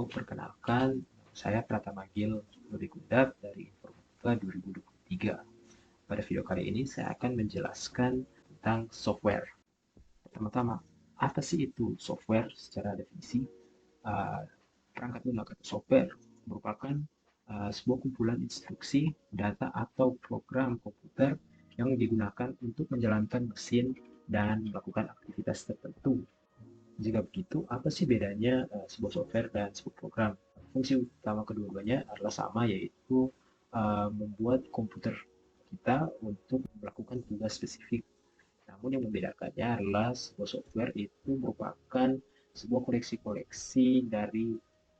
Perkenalkan, saya Pratama Gil Lubis Kundat dari Informatika 2023. Pada video kali ini saya akan menjelaskan tentang software. Pertama-tama, apa sih itu software secara definisi? Uh, Perangkat lunak atau software merupakan sebuah kumpulan instruksi, data, atau program komputer yang digunakan untuk menjalankan mesin dan melakukan aktivitas tertentu. Jika begitu, apa sih bedanya sebuah software dan sebuah program? Fungsi utama kedua-duanya adalah sama, yaitu membuat komputer kita untuk melakukan tugas spesifik. Namun yang membedakannya adalah sebuah software itu merupakan sebuah koleksi-koleksi dari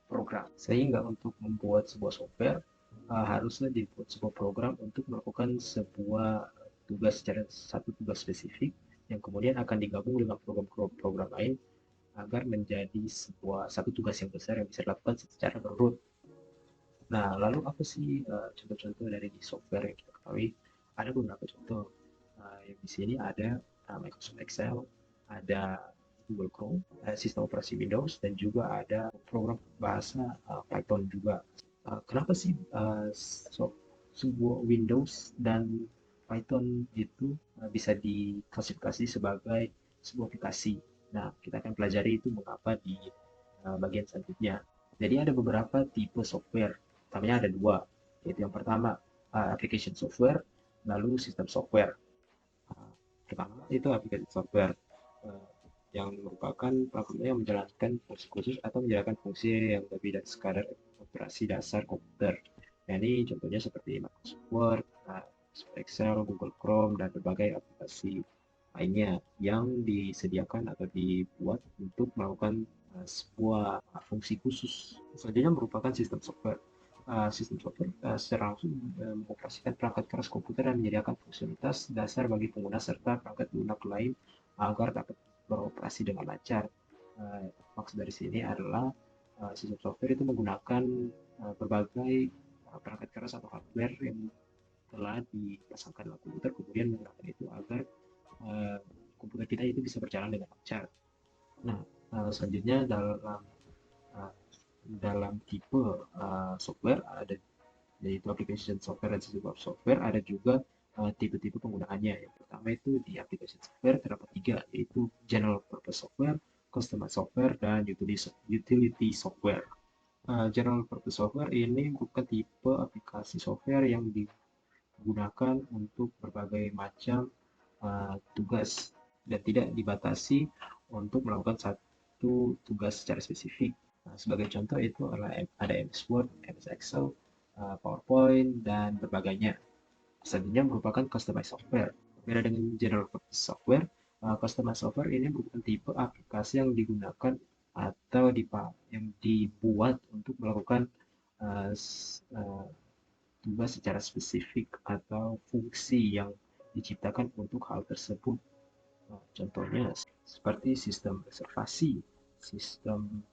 program. Sehingga untuk membuat sebuah software, harusnya dibuat sebuah program untuk melakukan sebuah tugas secara satu tugas spesifik yang kemudian akan digabung dengan program-program lain agar menjadi sebuah satu tugas yang besar yang bisa dilakukan secara berurut. Nah, lalu apa sih contoh-contoh dari di software yang kita ketahui? Ada beberapa contoh. Yang di sini ada Microsoft Excel, ada Google Chrome, sistem operasi Windows, dan juga ada program bahasa Python juga. Kenapa sih sebuah Windows dan Python itu bisa diklasifikasi sebagai sebuah aplikasi? Nah, kita akan pelajari itu mengapa di bagian selanjutnya. Jadi ada beberapa tipe software. Utamanya ada dua, yaitu yang pertama application software, lalu sistem software. Pertama itu aplikasi software yang merupakan platform yang menjalankan fungsi khusus atau menjalankan fungsi yang lebih dari sekadar operasi dasar komputer. Nah, ini contohnya seperti Microsoft Word, Excel, Google Chrome, dan berbagai aplikasi lainnya yang disediakan atau dibuat untuk melakukan sebuah fungsi khusus. Selanjutnya merupakan sistem software. Sistem software secara langsung mengoperasikan perangkat keras komputer dan menyediakan fungsionalitas dasar bagi pengguna serta perangkat lunak lain agar dapat beroperasi dengan lancar. Maksud dari sini adalah sistem software itu menggunakan berbagai perangkat keras atau hardware yang telah dipasangkan dalam komputer, kemudian menggunakan itu agar komputer kita itu bisa berjalan dengan lancar. Nah, selanjutnya uh, dalam tipe software ada, yaitu application software dan sistem software, ada juga tipe-tipe penggunaannya. Yang pertama itu di application software terdapat tiga, yaitu general purpose software, customized software, dan utility software. General purpose software ini bukan tipe aplikasi software yang digunakan untuk berbagai macam tugas dan tidak dibatasi untuk melakukan satu tugas secara spesifik. Nah, sebagai contoh itu adalah ada MS Word, MS Excel, PowerPoint, dan berbagainya. Selanjutnya merupakan customized software. Berbeda dengan general purpose software, customized software ini merupakan tipe aplikasi yang digunakan atau yang dibuat untuk melakukan uh, tugas secara spesifik atau fungsi yang diciptakan untuk hal tersebut. Contohnya seperti sistem reservasi, sistem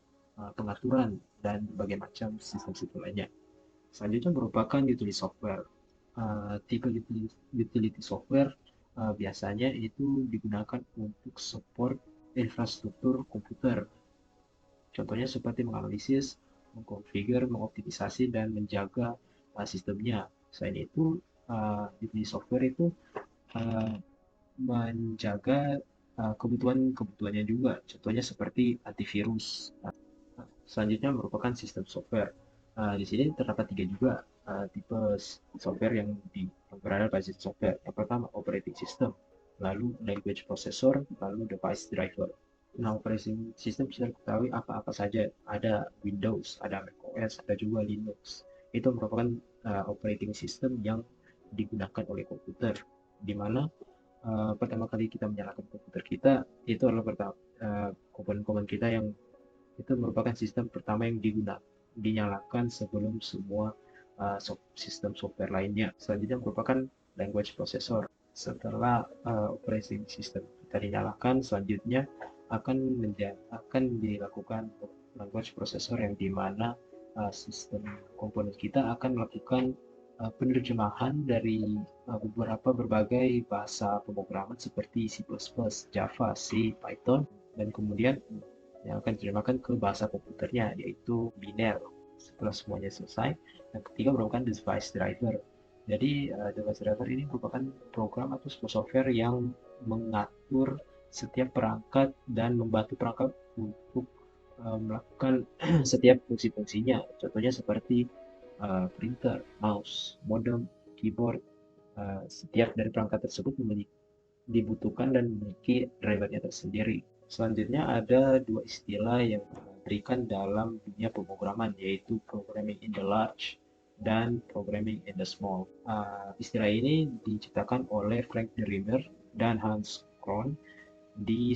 pengaturan, dan berbagai macam sistem-sistem lainnya. Selanjutnya merupakan utility software. Tipe utility software biasanya itu digunakan untuk support infrastruktur komputer. Contohnya seperti menganalisis, mengkonfigur, mengoptimisasi, dan menjaga sistemnya. Selain itu, utility software itu uh, menjaga kebutuhan-kebutuhannya juga. Contohnya seperti antivirus. Selanjutnya merupakan sistem software. Di sini terdapat tiga juga tipe software yang berada pada sistem software. Yang pertama, operating system, lalu language processor, lalu device driver. Nah, operating system bisa diketahui apa-apa saja. Ada Windows, ada macOS, ada juga Linux. Itu merupakan operating system yang digunakan oleh komputer, di mana pertama kali kita menyalakan komputer kita, itu adalah komponen-komponen kita yang itu merupakan sistem pertama yang dinyalakan sebelum semua sistem software lainnya. Selanjutnya merupakan language processor. Setelah operating system kita dinyalakan, selanjutnya akan dilakukan language processor yang dimana sistem komponen kita akan melakukan penerjemahan dari beberapa berbagai bahasa pemrograman seperti C++, Java, C, Python, dan kemudian yang akan diterjemahkan ke bahasa komputernya, yaitu biner. Setelah semuanya selesai, yang ketiga merupakan device driver. Jadi device driver ini merupakan program atau sebuah software yang mengatur setiap perangkat dan membantu perangkat untuk melakukan setiap fungsi-fungsinya. Contohnya seperti printer, mouse, modem, keyboard. Setiap dari perangkat tersebut dibutuhkan dan memiliki drivernya tersendiri. Selanjutnya ada dua istilah yang diberikan dalam dunia pemrograman, yaitu programming in the large dan programming in the small. Istilah ini diciptakan oleh Frank Dremel dan Hans Krohn di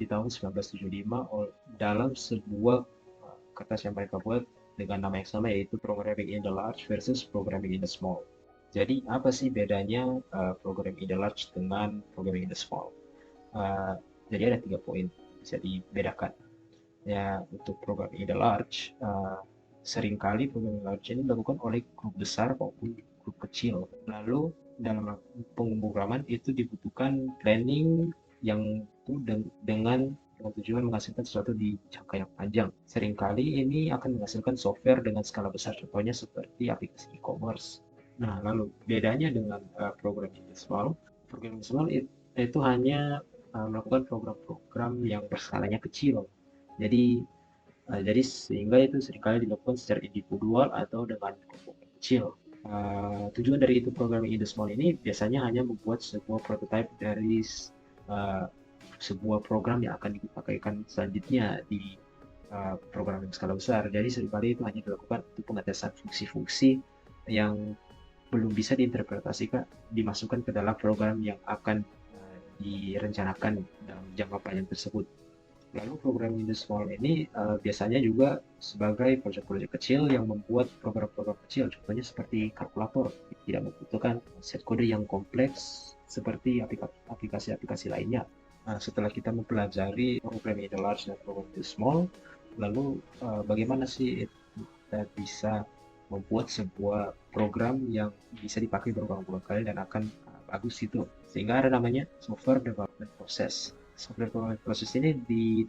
tahun 1975 dalam sebuah kertas yang mereka buat dengan nama yang sama, yaitu programming in the large versus programming in the small. Jadi apa sih bedanya programming in the large dengan programming in the small? Uh, jadi ada 3 poin bisa dibedakan. Ya, untuk programming in the large, seringkali programming large ini dilakukan oleh grup besar maupun grup kecil. Lalu dalam pemrograman itu dibutuhkan planning yang itu dengan tujuan menghasilkan sesuatu di jangka yang panjang. Seringkali ini akan menghasilkan software dengan skala besar, contohnya seperti aplikasi e-commerce. Nah, lalu bedanya dengan programming small, programming small itu hanya melakukan program-program yang berskalanya kecil. Jadi sehingga itu seringkali dilakukan secara individual atau dengan kelompok kecil. Tujuan dari itu programming in the small ini biasanya hanya membuat sebuah prototype dari sebuah program yang akan dipakaikan selanjutnya di program yang skala besar. Jadi seringkali itu hanya dilakukan untuk pengetesan fungsi-fungsi yang belum bisa diinterpretasikan, dimasukkan ke dalam program yang akan direncanakan dalam jangka panjang tersebut. Lalu program in the small ini biasanya juga sebagai proyek-proyek kecil yang membuat program-program kecil, contohnya seperti kalkulator, tidak membutuhkan set kode yang kompleks seperti aplikasi-aplikasi lainnya. Nah, setelah kita mempelajari program in the large dan program in the small, lalu bagaimana sih kita bisa membuat sebuah program yang bisa dipakai berulang-ulang kali dan akan bagus itu, sehingga ada namanya software development process. Software development process ini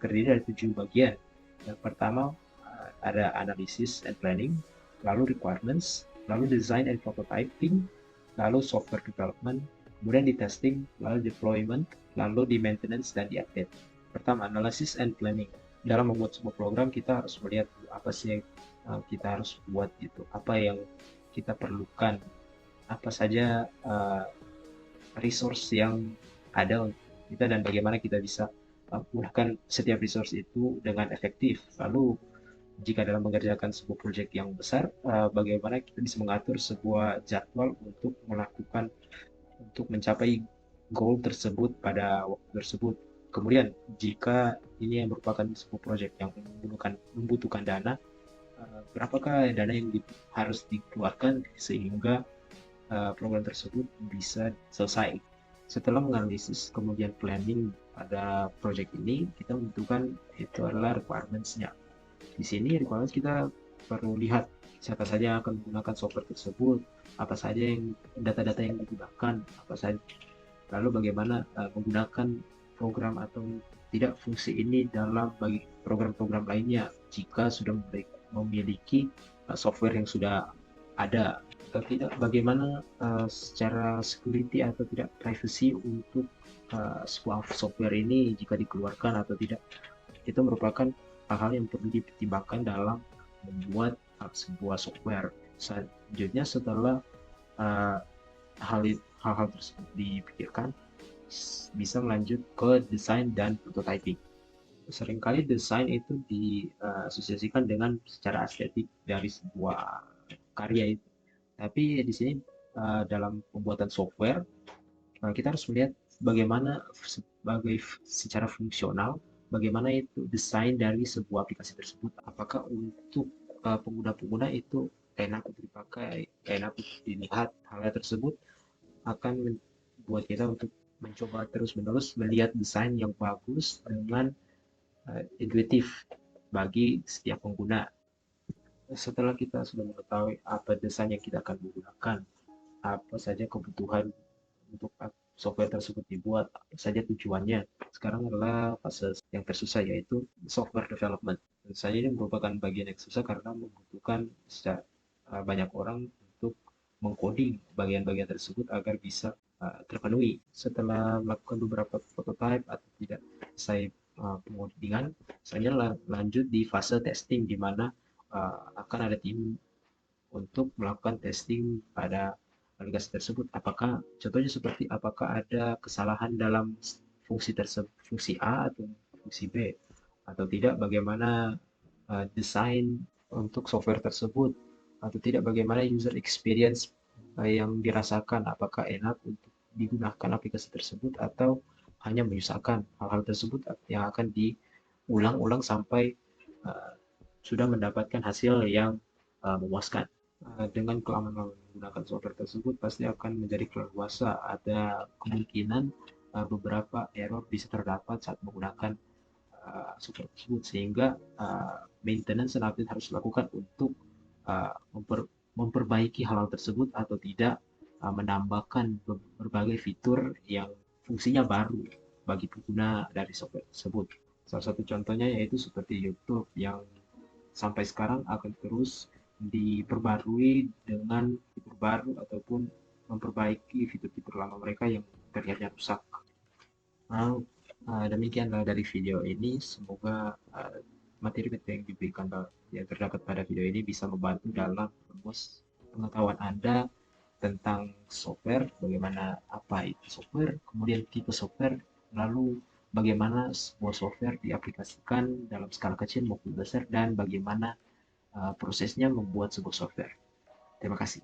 terdiri dari 7 bagian. Yang pertama ada analysis and planning, lalu requirements, lalu design and prototyping, lalu software development, kemudian di testing, lalu deployment, lalu di maintenance dan di update. Pertama, analysis and planning. Dalam membuat sebuah program kita harus melihat apa sih yang kita harus buat gitu, apa yang kita perlukan, apa saja resource yang ada untuk kita dan bagaimana kita bisa menggunakan setiap resource itu dengan efektif. Lalu jika dalam mengerjakan sebuah proyek yang besar, bagaimana kita bisa mengatur sebuah jadwal untuk mencapai goal tersebut pada waktu tersebut. Kemudian jika ini yang merupakan sebuah proyek yang membutuhkan dana, berapakah dana yang harus dikeluarkan sehingga program tersebut bisa selesai. Setelah menganalisis kemudian planning pada project ini, kita membutuhkan itu adalah requirements-nya. Di sini requirements kita perlu lihat siapa saja yang akan menggunakan software tersebut, apa saja yang data-data yang digunakan, apa saja, lalu bagaimana menggunakan program atau tidak fungsi ini dalam bagi program-program lainnya jika sudah memiliki software yang sudah ada, atau tidak, bagaimana secara security atau tidak privacy untuk sebuah software ini jika dikeluarkan atau tidak. Itu merupakan hal-hal yang perlu dipertimbangkan dalam membuat sebuah software. Selanjutnya setelah hal-hal tersebut dipikirkan, bisa melanjut ke desain dan prototyping. Seringkali desain itu diasosiasikan dengan secara estetik dari sebuah karya itu. Tapi di sini dalam pembuatan software kita harus melihat bagaimana secara fungsional, bagaimana itu desain dari sebuah aplikasi tersebut. Apakah untuk pengguna-pengguna itu enak untuk dipakai, enak untuk dilihat. Hal tersebut akan membuat kita untuk mencoba terus-menerus melihat desain yang bagus dengan intuitif bagi setiap pengguna. Setelah kita sudah mengetahui apa desain yang kita akan menggunakan, apa saja kebutuhan untuk software tersebut dibuat, apa saja tujuannya. Sekarang adalah fase yang tersusah, yaitu software development. Tentu saja ini merupakan bagian yang susah karena membutuhkan banyak orang untuk mengcoding bagian-bagian tersebut agar bisa terpenuhi. Setelah melakukan beberapa prototype atau tidak selesai pengodingan, saya lanjut di fase testing, di mana akan ada tim untuk melakukan testing pada aplikasi tersebut. Contohnya seperti apakah ada kesalahan dalam fungsi tersebut, fungsi A atau fungsi B, atau tidak, bagaimana desain untuk software tersebut, atau tidak, bagaimana user experience yang dirasakan, apakah enak untuk digunakan aplikasi tersebut atau hanya menyusahkan. Hal-hal tersebut yang akan diulang-ulang sampai uh, sudah mendapatkan hasil yang memuaskan. Dengan kelamaan menggunakan software tersebut pasti akan menjadi keleluasa. Ada kemungkinan beberapa error bisa terdapat saat menggunakan software tersebut, sehingga maintenance dan update harus dilakukan untuk uh, memper- memperbaiki hal-hal tersebut, atau tidak menambahkan berbagai fitur yang fungsinya baru bagi pengguna dari software tersebut. Salah satu contohnya yaitu seperti YouTube, yang sampai sekarang akan terus diperbarui dengan fitur baru ataupun memperbaiki fitur-fitur lama mereka yang terlihatnya rusak. Nah, demikianlah dari video ini. Semoga materi-materi yang diberikan yang terdapat pada video ini bisa membantu dalam meluas pengetahuan Anda tentang software, bagaimana apa itu software, kemudian tipe software, lalu bagaimana sebuah software diaplikasikan dalam skala kecil maupun besar, dan bagaimana prosesnya membuat sebuah software. Terima kasih.